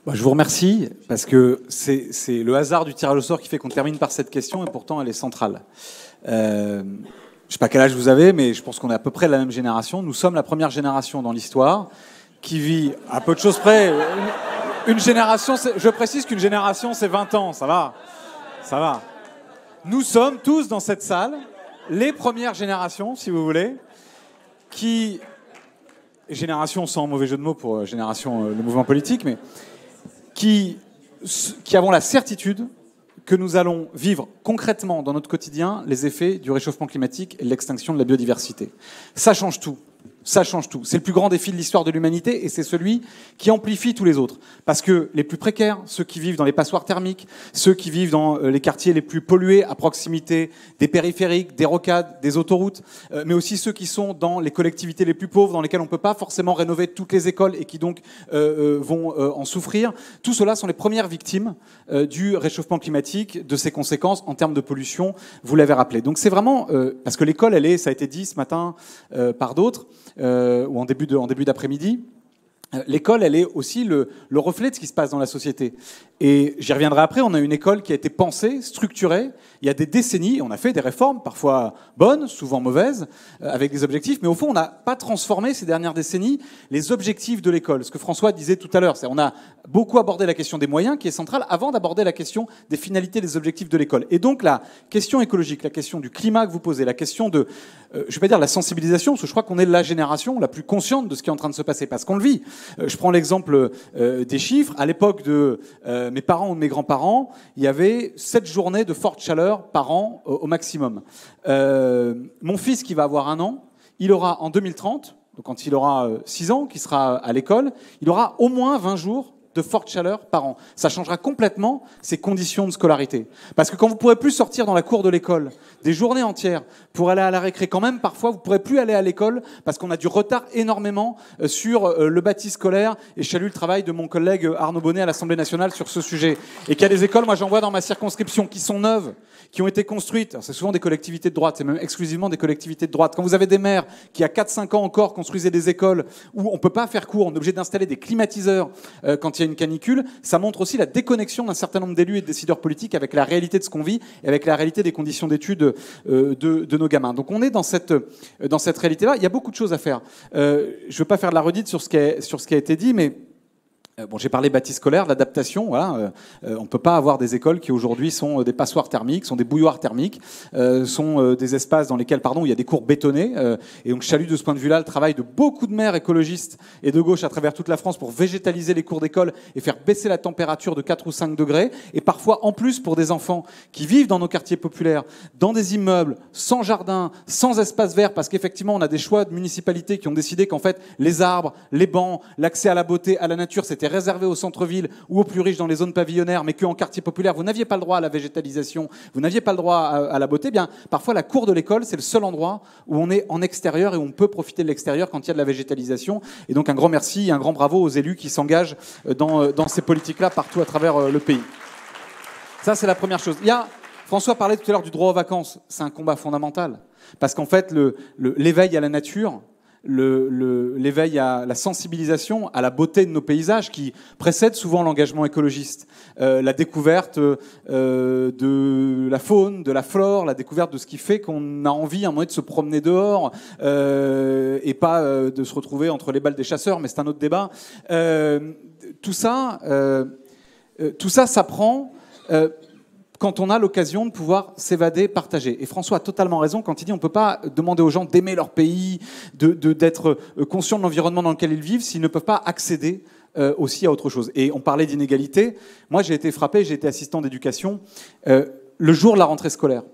Bah, je vous remercie, parce que c'est le hasard du tirage au sort qui fait qu'on termine par cette question, et pourtant elle est centrale. Je ne sais pas quel âge vous avez, mais je pense qu'on est à peu près de la même génération. Nous sommes la première génération dans l'histoire qui vit, à peu de choses près, une génération, je précise qu'une génération c'est 20 ans, ça va. Ça va. Nous sommes tous dans cette salle, les premières générations, si vous voulez, qui... Génération sans mauvais jeu de mots pour génération, le mouvement politique, mais qui avons la certitude que nous allons vivre concrètement dans notre quotidien les effets du réchauffement climatique et de l'extinction de la biodiversité. Ça change tout. Ça change tout. C'est le plus grand défi de l'histoire de l'humanité et c'est celui qui amplifie tous les autres. Parce que les plus précaires, ceux qui vivent dans les passoires thermiques, ceux qui vivent dans les quartiers les plus pollués à proximité des périphériques, des rocades, des autoroutes, mais aussi ceux qui sont dans les collectivités les plus pauvres, dans lesquelles on ne peut pas forcément rénover toutes les écoles et qui donc vont en souffrir. Tout cela sont les premières victimes du réchauffement climatique, de ses conséquences en termes de pollution, vous l'avez rappelé. Donc c'est vraiment... parce que l'école, elle est, ça a été dit ce matin par d'autres, ou en début d'après-midi, l'école, elle est aussi le reflet de ce qui se passe dans la société. Et j'y reviendrai après, on a une école qui a été pensée, structurée, il y a des décennies, on a fait des réformes, parfois bonnes, souvent mauvaises, avec des objectifs, mais au fond, on n'a pas transformé ces dernières décennies les objectifs de l'école. Ce que François disait tout à l'heure, c'est on a beaucoup abordé la question des moyens, qui est centrale, avant d'aborder la question des finalités, des objectifs de l'école. Et donc la question écologique, la question du climat que vous posez, la question de, je ne vais pas dire la sensibilisation, parce que je crois qu'on est la génération la plus consciente de ce qui est en train de se passer, parce qu'on le vit. Je prends l'exemple des chiffres. À l'époque de mes parents ou de mes grands-parents, il y avait 7 journées de forte chaleur par an au maximum. Mon fils qui va avoir 1 an, il aura en 2030, donc quand il aura 6 ans, qui sera à l'école, il aura au moins 20 jours de forte chaleur par an. Ça changera complètement ses conditions de scolarité. Parce que quand vous ne pourrez plus sortir dans la cour de l'école des journées entières pour aller à la récré, quand même, parfois, vous ne pourrez plus aller à l'école parce qu'on a du retard énormément sur le bâti scolaire. Et je salue le travail de mon collègue Arnaud Bonnet à l'Assemblée nationale sur ce sujet. Et qu'il y a des écoles, moi j'en vois dans ma circonscription, qui sont neuves, qui ont été construites. C'est souvent des collectivités de droite, c'est même exclusivement des collectivités de droite. Quand vous avez des maires qui, à 4-5 ans encore, construisaient des écoles où on ne peut pas faire cours, on est obligé d'installer des climatiseurs quand il y a une canicule, ça montre aussi la déconnexion d'un certain nombre d'élus et de décideurs politiques avec la réalité de ce qu'on vit et avec la réalité des conditions d'études de nos gamins. Donc on est dans cette réalité-là. Il y a beaucoup de choses à faire. Je ne veux pas faire de la redite sur ce qui a été dit, mais bon, j'ai parlé bâti scolaire, l'adaptation. Voilà, on ne peut pas avoir des écoles qui aujourd'hui sont des passoires thermiques, sont des bouilloires thermiques, sont des espaces dans lesquels, il y a des cours bétonnés. Et donc, je salue de ce point de vue-là le travail de beaucoup de maires écologistes et de gauche à travers toute la France pour végétaliser les cours d'école et faire baisser la température de 4 ou 5 degrés. Et parfois, en plus, pour des enfants qui vivent dans nos quartiers populaires, dans des immeubles, sans jardin, sans espace vert, parce qu'effectivement, on a des choix de municipalités qui ont décidé qu'en fait, les arbres, les bancs, l'accès à la beauté, à la nature, c'était réservé au centre-ville ou aux plus riches dans les zones pavillonnaires, mais qu'en quartier populaire, vous n'aviez pas le droit à la végétalisation, vous n'aviez pas le droit à la beauté, bien, parfois la cour de l'école, c'est le seul endroit où on est en extérieur et où on peut profiter de l'extérieur quand il y a de la végétalisation. Et donc un grand merci, un grand bravo aux élus qui s'engagent dans ces politiques-là partout à travers le pays. Ça, c'est la première chose. François parlait tout à l'heure du droit aux vacances. C'est un combat fondamental. Parce qu'en fait, l'éveil à la nature, l'éveil à la sensibilisation, à la beauté de nos paysages qui précède souvent l'engagement écologiste. La découverte de la faune, de la flore, la découverte de ce qui fait qu'on a envie à un moment de se promener dehors et pas de se retrouver entre les balles des chasseurs, mais c'est un autre débat. Tout ça s'apprend quand on a l'occasion de pouvoir s'évader, partager. Et François a totalement raison quand il dit on ne peut pas demander aux gens d'aimer leur pays, d'être conscients de l'environnement dans lequel ils vivent s'ils ne peuvent pas accéder aussi à autre chose. Et on parlait d'inégalité. Moi, j'ai été frappé, j'ai été assistant d'éducation. Le jour de la rentrée scolaire,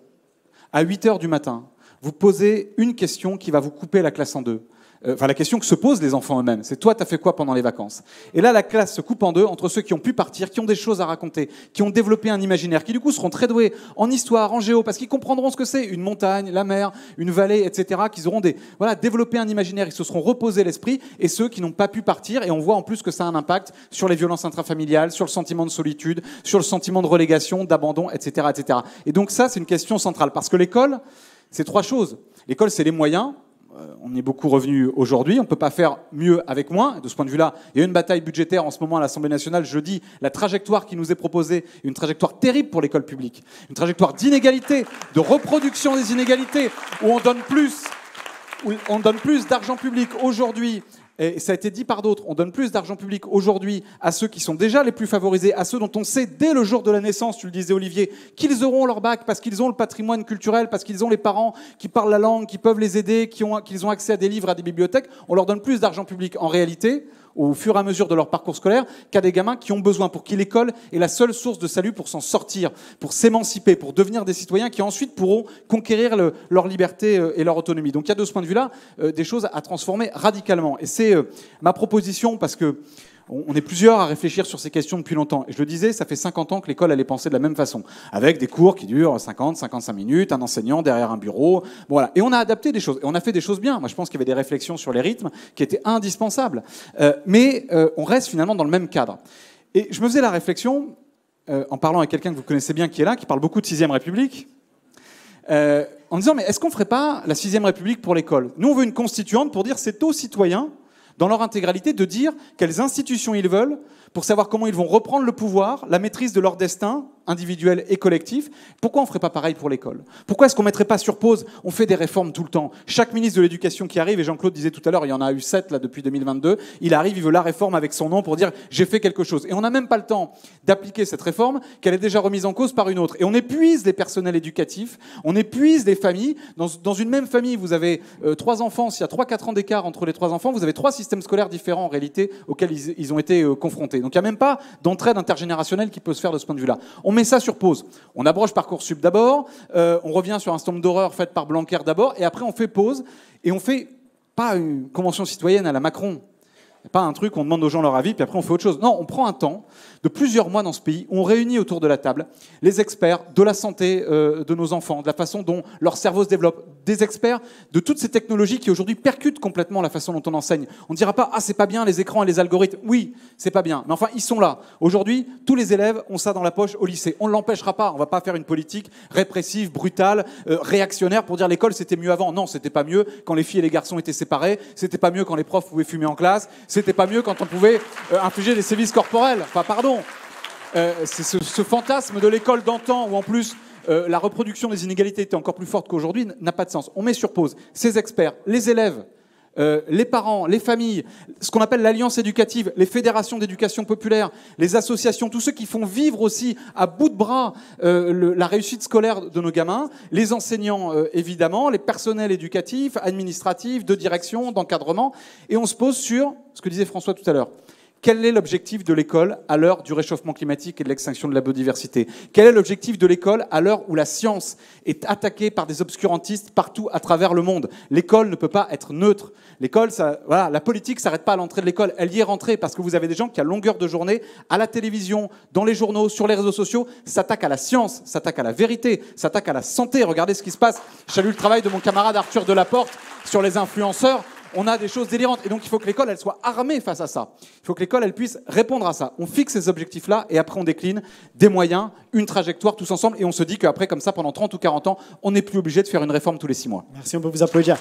à 8h du matin, vous posez une question qui va vous couper la classe en deux. La question que se posent les enfants eux-mêmes, c'est toi, t'as fait quoi pendant les vacances? Et là, la classe se coupe en deux entre ceux qui ont pu partir, qui ont des choses à raconter, qui ont développé un imaginaire, qui du coup seront très doués en histoire, en géo, parce qu'ils comprendront ce que c'est une montagne, la mer, une vallée, etc. Qu'ils auront développé un imaginaire, ils se seront reposés l'esprit, et ceux qui n'ont pas pu partir, et on voit en plus que ça a un impact sur les violences intrafamiliales, sur le sentiment de solitude, sur le sentiment de relégation, d'abandon, etc., etc. Et donc ça, c'est une question centrale, parce que l'école, c'est 3 choses. L'école, c'est les moyens. on y est beaucoup revenu aujourd'hui. On ne peut pas faire mieux avec moins. De ce point de vue-là, il y a une bataille budgétaire en ce moment à l'Assemblée nationale. Je dis, la trajectoire qui nous est proposée est une trajectoire terrible pour l'école publique. Une trajectoire d'inégalité, de reproduction des inégalités, où on donne plus d'argent public aujourd'hui. Et ça a été dit par d'autres, on donne plus d'argent public aujourd'hui à ceux qui sont déjà les plus favorisés, à ceux dont on sait dès le jour de la naissance, tu le disais Olivier, qu'ils auront leur bac parce qu'ils ont le patrimoine culturel, parce qu'ils ont les parents qui parlent la langue, qui peuvent les aider, qu'ils ont accès à des livres, à des bibliothèques. On leur donne plus d'argent public en réalité, au fur et à mesure de leur parcours scolaire, qu'à des gamins qui ont besoin, pour qui l'école est la seule source de salut pour s'en sortir, pour s'émanciper, pour devenir des citoyens qui ensuite pourront conquérir leur liberté et leur autonomie. Donc il y a de ce point de vue-là des choses à transformer radicalement. Et c'est ma proposition, parce que on est plusieurs à réfléchir sur ces questions depuis longtemps. Et je le disais, ça fait 50 ans que l'école allait penser de la même façon, avec des cours qui durent 50, 55 minutes, un enseignant derrière un bureau. Voilà. Et on a adapté des choses. Et on a fait des choses bien. Moi, je pense qu'il y avait des réflexions sur les rythmes qui étaient indispensables. Mais on reste finalement dans le même cadre. Et je me faisais la réflexion, en parlant avec quelqu'un que vous connaissez bien qui est là, qui parle beaucoup de 6ème République, en disant, mais est-ce qu'on ne ferait pas la 6ème République pour l'école? Nous, on veut une constituante pour dire c'est aux citoyens, dans leur intégralité, de dire quelles institutions ils veulent pour savoir comment ils vont reprendre le pouvoir, la maîtrise de leur destin individuel et collectif. Pourquoi on ne ferait pas pareil pour l'école? Pourquoi est-ce qu'on ne mettrait pas sur pause? On fait des réformes tout le temps. Chaque ministre de l'Éducation qui arrive, et Jean-Claude disait tout à l'heure, il y en a eu 7 là, depuis 2022, il arrive, il veut la réforme avec son nom pour dire « j'ai fait quelque chose ». Et on n'a même pas le temps d'appliquer cette réforme, qu'elle est déjà remise en cause par une autre. Et on épuise les personnels éducatifs, on épuise les familles. Dans une même famille, vous avez 3 enfants, s'il y a 3-4 ans d'écart entre les 3 enfants, vous avez 3 systèmes scolaires différents en réalité auxquels ils ont été confrontés. Donc il n'y a même pas d'entraide intergénérationnelle qui peut se faire de ce point de vue-là. On met ça sur pause. On abroge Parcoursup d'abord, on revient sur un certain nombre d'horreurs faites par Blanquer d'abord, et après on fait pause, et on fait pas une convention citoyenne à la Macron. Pas un truc où on demande aux gens leur avis, puis après on fait autre chose. Non, on prend un temps de plusieurs mois dans ce pays, où on réunit autour de la table les experts de la santé de nos enfants, de la façon dont leur cerveau se développe, des experts de toutes ces technologies qui aujourd'hui percutent complètement la façon dont on enseigne. On ne dira pas « Ah, c'est pas bien les écrans et les algorithmes ». Oui, c'est pas bien, mais enfin, ils sont là. Aujourd'hui, tous les élèves ont ça dans la poche au lycée. On ne l'empêchera pas. On ne va pas faire une politique répressive, brutale, réactionnaire pour dire l'école c'était mieux avant. Non, c'était pas mieux quand les filles et les garçons étaient séparés, c'était pas mieux quand les profs pouvaient fumer en classe, c'était pas mieux quand on pouvait infliger des sévices corporels. Enfin, pardon. C'est ce fantasme de l'école d'antan où en plus la reproduction des inégalités était encore plus forte qu'aujourd'hui n'a pas de sens. On met sur pause ces experts, les élèves, les parents, les familles, ce qu'on appelle l'alliance éducative, les fédérations d'éducation populaire, les associations, tous ceux qui font vivre aussi à bout de bras la réussite scolaire de nos gamins, les enseignants évidemment, les personnels éducatifs, administratifs, de direction, d'encadrement, et on se pose sur ce que disait François tout à l'heure. Quel est l'objectif de l'école à l'heure du réchauffement climatique et de l'extinction de la biodiversité? Quel est l'objectif de l'école à l'heure où la science est attaquée par des obscurantistes partout à travers le monde? L'école ne peut pas être neutre. L'école, voilà, la politique ne s'arrête pas à l'entrée de l'école. Elle y est rentrée parce que vous avez des gens qui, à longueur de journée, à la télévision, dans les journaux, sur les réseaux sociaux, s'attaquent à la science, s'attaquent à la vérité, s'attaquent à la santé. Regardez ce qui se passe. Je salue le travail de mon camarade Arthur Delaporte sur les influenceurs. On a des choses délirantes. Et donc, il faut que l'école, elle soit armée face à ça. Il faut que l'école, elle puisse répondre à ça. On fixe ces objectifs-là et après, on décline des moyens, une trajectoire tous ensemble. Et on se dit qu'après, comme ça, pendant 30 ou 40 ans, on n'est plus obligé de faire une réforme tous les 6 mois. Merci, on peut vous applaudir.